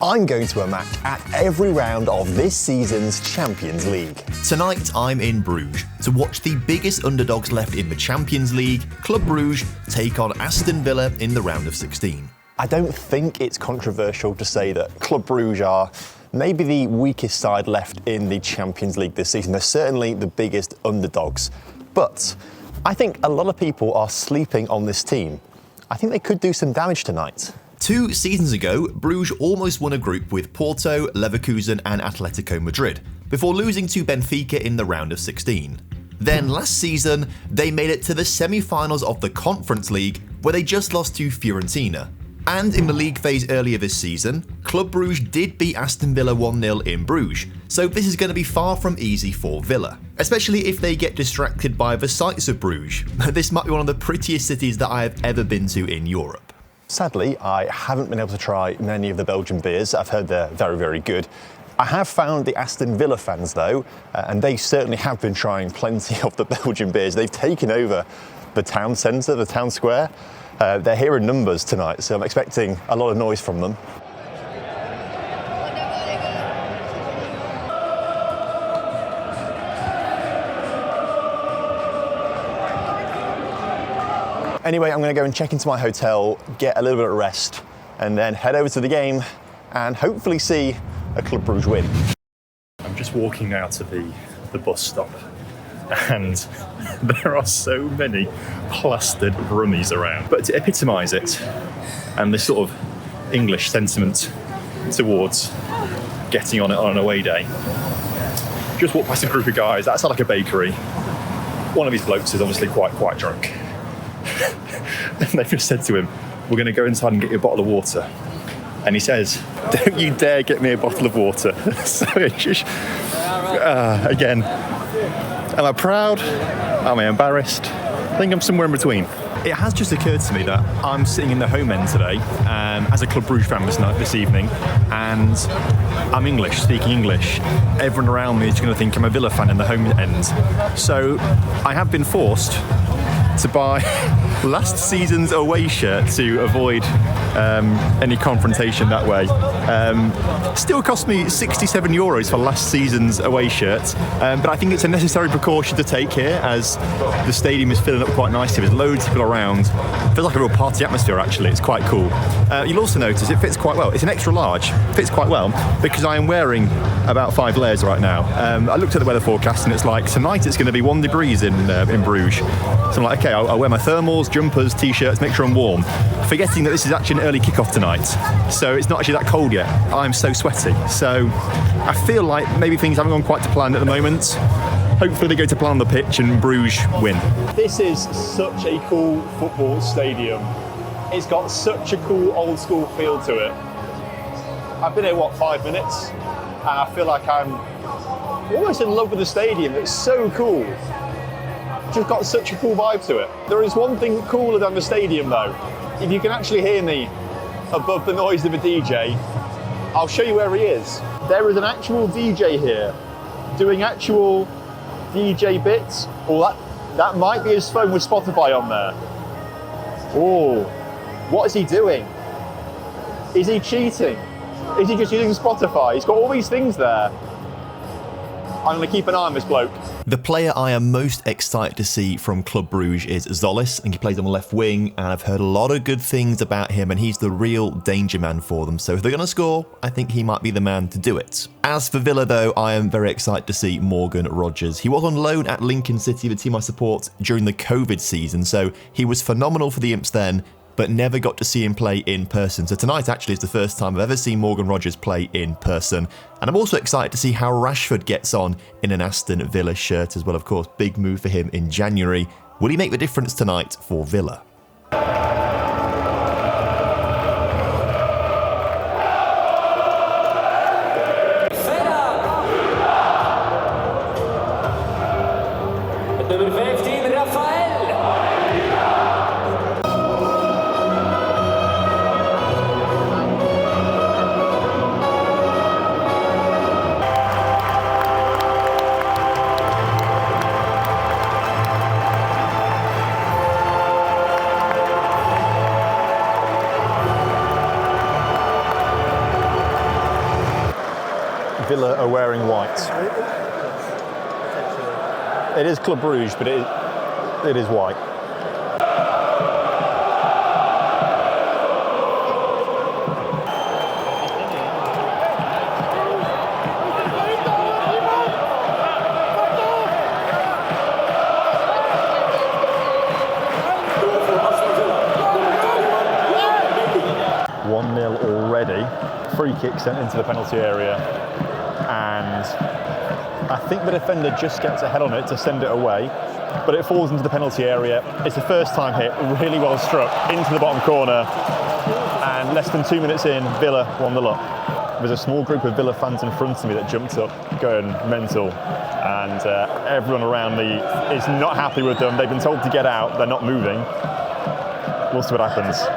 I'm going to a match at every round of this season's Champions League. Tonight, I'm in Bruges to watch the biggest underdogs left in the Champions League, Club Brugge, take on Aston Villa in the round of 16. I don't think it's controversial to say that Club Brugge are maybe the weakest side left in the Champions League this season. They're certainly the biggest underdogs. But I think a lot of people are sleeping on this team. I think they could do some damage tonight. 2 seasons ago, Bruges almost won a group with Porto, Leverkusen and Atletico Madrid, before losing to Benfica in the round of 16. Then last season, they made it to the semi-finals of the Conference League, where they just lost to Fiorentina. And in the league phase earlier this season, Club Brugge did beat Aston Villa 1-0 in Bruges, so this is going to be far from easy for Villa, especially if they get distracted by the sights of Bruges. This might be one of the prettiest cities that I have ever been to in Europe. Sadly, I haven't been able to try many of the Belgian beers. I've heard they're very, very good. I have found the Aston Villa fans though, and they certainly have been trying plenty of the Belgian beers. They've taken over the town centre, the town square. They're here in numbers tonight, so I'm expecting a lot of noise from them. Anyway, I'm going to go and check into my hotel, get a little bit of rest, and then head over to the game and hopefully see a Club Brugge win. I'm just walking now to the bus stop, and there are so many plastered rummies around. But to epitomise it, and this sort of English sentiment towards getting on it on an away day, just walk past a group of guys outside like a bakery. One of these blokes is obviously quite drunk. And they've just said to him, "We're going to go inside and get you a bottle of water." And he says, "Don't you dare get me a bottle of water." So it's just, again, am I proud? Am I embarrassed? I think I'm somewhere in between. It has just occurred to me that I'm sitting in the home end today as a Club Brugge fan this evening, and I'm English, speaking English. Everyone around me is going to think I'm a Villa fan in the home end. So I have been forced to buy last season's away shirt to avoid any confrontation that way. Still cost me 67 euros for last season's away shirt, but I think it's a necessary precaution to take here as the stadium is filling up quite nicely. There's loads of people around. It feels like a real party atmosphere actually. It's quite cool. You'll also notice it fits quite well. It's an extra large, fits quite well because I am wearing about 5 layers right now. I looked at the weather forecast and it's like tonight it's going to be 1 degrees in Bruges. So I'm like, okay, I'll wear my thermals, jumpers, t-shirts, make sure I'm warm. Forgetting that this is actually an early kickoff tonight, so it's not actually that cold yet. I'm so sweaty. So I feel like maybe things haven't gone quite to plan at the moment. Hopefully they go to plan on the pitch and Bruges win. This is such a cool football stadium. It's got such a cool old school feel to it. I've been here, 5 minutes? And I feel like I'm almost in love with the stadium. It's so cool. Just got such a cool vibe to it. There is one thing cooler than the stadium though. If you can actually hear me above the noise of a DJ, I'll show you where he is. There is an actual DJ here doing actual DJ bits. Or that might be his phone with Spotify on there. Oh, what is he doing? Is he cheating? Is he just using Spotify? He's got all these things there. I'm going to keep an eye on this bloke. The player I am most excited to see from Club Brugge is Zolis, and he plays on the left wing, and I've heard a lot of good things about him, and he's the real danger man for them. So if they're going to score, I think he might be the man to do it. As for Villa though, I am very excited to see Morgan Rogers. He was on loan at Lincoln City, the team I support, during the COVID season, so he was phenomenal for the Imps then, but never got to see him play in person. So tonight actually is the first time I've ever seen Morgan Rogers play in person. And I'm also excited to see how Rashford gets on in an Aston Villa shirt as well. Of course, big move for him in January. Will he make the difference tonight for Villa? Villa are wearing white. It is Club Bruges, but it is white. Already. Free kick sent into the penalty area, and I think the defender just gets a head on it to send it away, but it falls into the penalty area. It's a first time hit, really well struck, into the bottom corner, and less than 2 minutes in, Villa won the lot. There's a small group of Villa fans in front of me that jumped up, going mental, and everyone around me is not happy with them. They've been told to get out, they're not moving. We'll see what happens.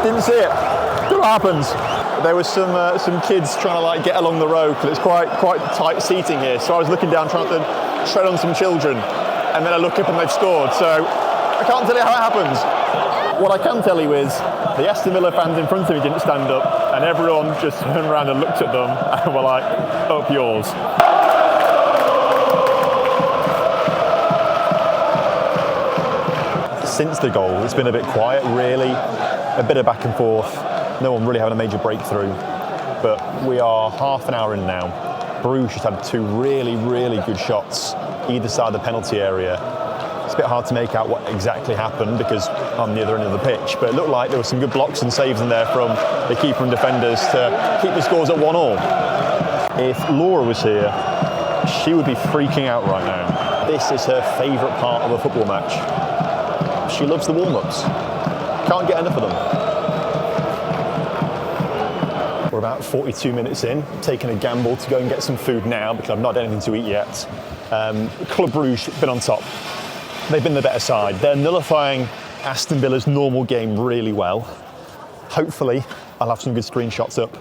Didn't see it. What happens? There was some kids trying to like get along the road because it's quite tight seating here. So I was looking down trying to tread on some children, and then I look up and they've scored. So I can't tell you how it happens. What I can tell you is the Aston Villa fans in front of me didn't stand up, and everyone just turned around and looked at them and were like, "Up yours." Since the goal, it's been a bit quiet, really. A bit of back and forth. No one really having a major breakthrough. But we are half an hour in now. Bruges just had two really, really good shots either side of the penalty area. It's a bit hard to make out what exactly happened because I'm the other end of the pitch. But it looked like there were some good blocks and saves in there from the keeper and defenders to keep the scores at 1-1. If Laura was here, she would be freaking out right now. This is her favourite part of a football match. She loves the warm-ups. Can't get enough of them. We're about 42 minutes in, taking a gamble to go and get some food now because I've not had anything to eat yet. Club Brugge have been on top. They've been the better side. They're nullifying Aston Villa's normal game really well. Hopefully, I'll have some good screenshots up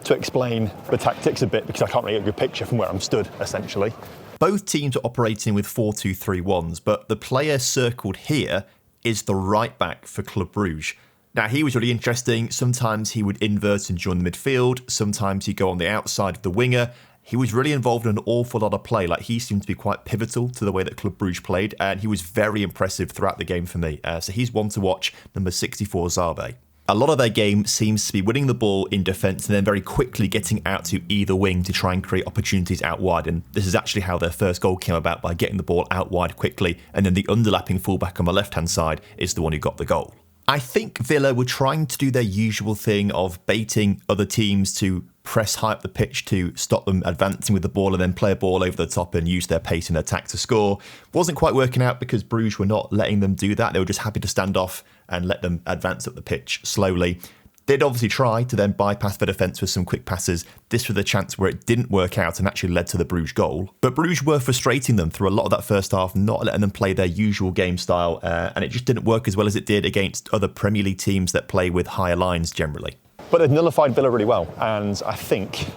to explain the tactics a bit because I can't really get a good picture from where I'm stood, essentially. Both teams are operating with 4-2-3-1s, but the player circled here is the right back for Club Brugge. Now, he was really interesting. Sometimes he would invert and join the midfield. Sometimes he'd go on the outside of the winger. He was really involved in an awful lot of play. Like, he seemed to be quite pivotal to the way that Club Brugge played, and he was very impressive throughout the game for me. So he's one to watch, number 64, Zabe. A lot of their game seems to be winning the ball in defence and then very quickly getting out to either wing to try and create opportunities out wide. And this is actually how their first goal came about, by getting the ball out wide quickly. And then the underlapping fullback on the left-hand side is the one who got the goal. I think Villa were trying to do their usual thing of baiting other teams to press high up the pitch to stop them advancing with the ball and then play a ball over the top and use their pace and attack to score. Wasn't quite working out because Bruges were not letting them do that. They were just happy to stand off and let them advance up the pitch slowly. They'd obviously try to then bypass the defence with some quick passes. This was a chance where it didn't work out and actually led to the Bruges goal. But Bruges were frustrating them through a lot of that first half, not letting them play their usual game style, and it just didn't work as well as it did against other Premier League teams that play with higher lines generally. But they've nullified Villa really well, and I think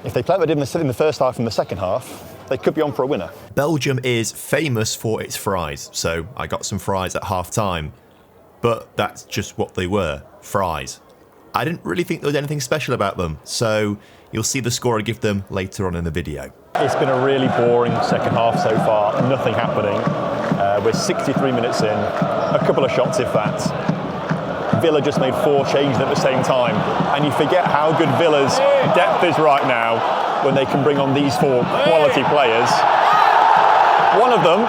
if they play like they did in the first half and the second half, they could be on for a winner. Belgium is famous for its fries, so I got some fries at half-time. But that's just what they were, fries. I didn't really think there was anything special about them, so you'll see the score I give them later on in the video. It's been a really boring second half so far, nothing happening. We're 63 minutes in, a couple of shots if that. Villa just made 4 changes at the same time, and you forget how good Villa's depth is right now when they can bring on these 4 quality players. One of them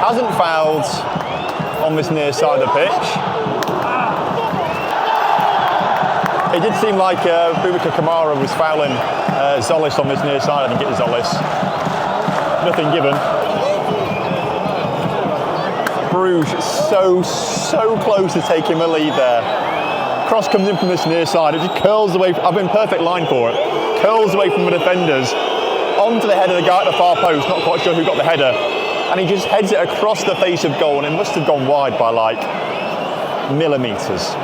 hasn't fouled on this near side of the pitch. It did seem like Boubacar Kamara was fouling Zolis on this near side. I think it was Zolis. Nothing given. Bruges so close to taking the lead there. Cross comes in from this near side. It just curls away. I've been perfect line for it. Curls away from the defenders onto the head of the guy at the far post. Not quite sure who got the header. And he just heads it across the face of goal, and it must have gone wide by like millimetres.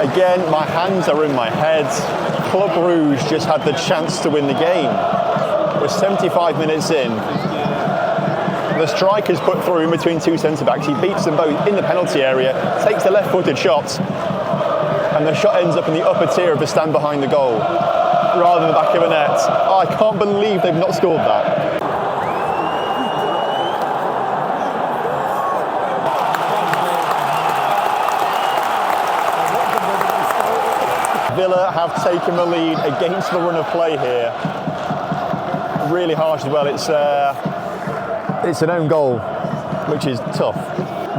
Again, my hands are in my head. Club Brugge just had the chance to win the game. We're 75 minutes in. The striker's put through in between two centre-backs. He beats them both in the penalty area, takes the left-footed shot, and the shot ends up in the upper tier of the stand behind the goal, rather than the back of the net. Oh, I can't believe they've not scored that. Villa have taken the lead against the run of play here. Really harsh as well. It's an own goal, which is tough.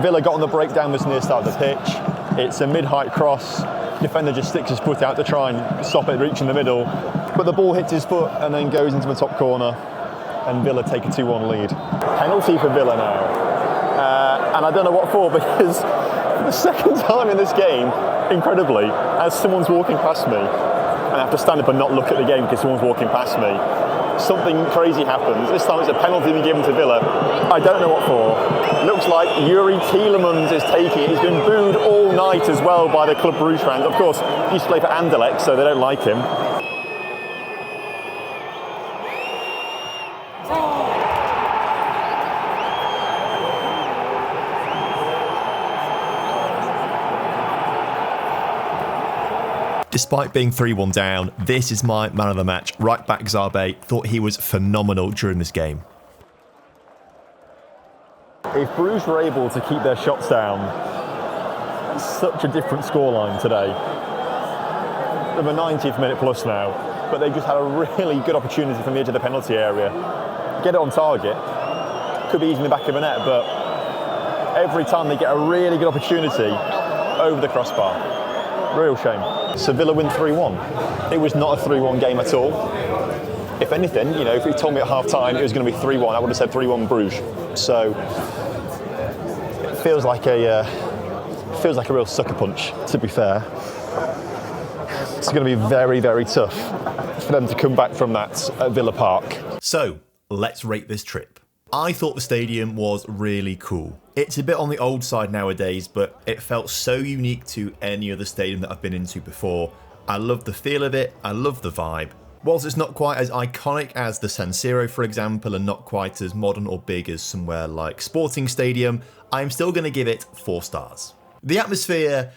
Villa got on the breakdown this near start of the pitch. It's a mid-height cross. Defender just sticks his foot out to try and stop it reaching the middle. But the ball hits his foot and then goes into the top corner. And Villa take a 2-1 lead. Penalty for Villa now. And I don't know what for, because for the second time in this game, incredibly, as someone's walking past me, and I have to stand up and not look at the game because someone's walking past me, something crazy happens. This time it's a penalty being given to Villa. I don't know what for. Looks like Yuri Tielemans is taking it. He's been booed all night as well by the Club Bruges fans. Of course, he used to play for Anderlecht, so they don't like him. Despite being 3-1 down, this is my man of the match. Right back Zarbe, thought he was phenomenal during this game. If Bruges were able to keep their shots down, such a different scoreline today. They're the 90th minute plus now, but they just had a really good opportunity from the edge of the penalty area. Get it on target, could be easy in the back of the net, but every time they get a really good opportunity over the crossbar. Real shame. So Villa win 3-1. It was not a 3-1 game at all. If anything, you know, if you told me at half time it was going to be 3-1, I would have said 3-1 Bruges. So it feels like a real sucker punch, to be fair. It's going to be very, very tough for them to come back from that at Villa Park. So let's rate this trip. I thought the stadium was really cool. It's a bit on the old side nowadays, but it felt so unique to any other stadium that I've been into before. I love the feel of it, I love the vibe. Whilst it's not quite as iconic as the San Siro, for example, and not quite as modern or big as somewhere like Sporting Stadium, I'm still going to give it 4 stars. The atmosphere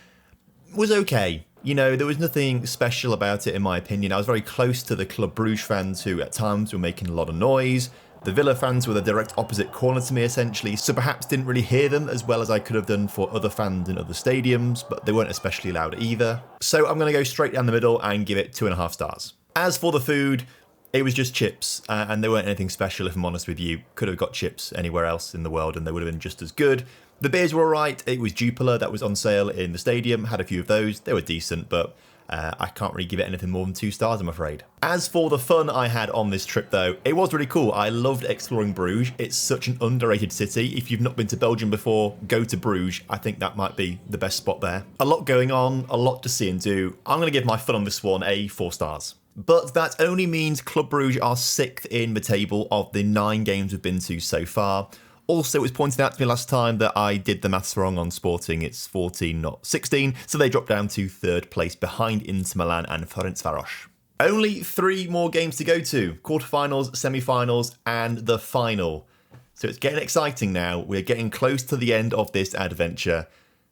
was okay. You know, there was nothing special about it in my opinion. I was very close to the Club Bruges fans who at times were making a lot of noise. The Villa fans were the direct opposite corner to me essentially, so perhaps didn't really hear them as well as I could have done for other fans in other stadiums, but they weren't especially loud either. So I'm going to go straight down the middle and give it 2.5 stars. As for the food, it was just chips, and they weren't anything special if I'm honest with you. Could have got chips anywhere else in the world and they would have been just as good. The beers were alright. It was Jupiler that was on sale in the stadium, had a few of those. They were decent, but I can't really give it anything more than 2 stars, I'm afraid. As for the fun I had on this trip, though, it was really cool. I loved exploring Bruges. It's such an underrated city. If you've not been to Belgium before, go to Bruges. I think that might be the best spot there. A lot going on, a lot to see and do. I'm going to give my fun on this one a 4 stars. But that only means Club Bruges are 6th in the table of the 9 games we've been to so far. Also, it was pointed out to me last time that I did the maths wrong on Sporting. It's 14, not 16. So they dropped down to 3rd place behind Inter Milan and Ferencváros. Only 3 more games to go to. Quarterfinals, semi-finals, and the final. So it's getting exciting now. We're getting close to the end of this adventure.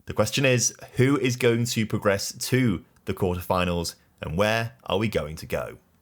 The question is, who is going to progress to the quarterfinals and where are we going to go?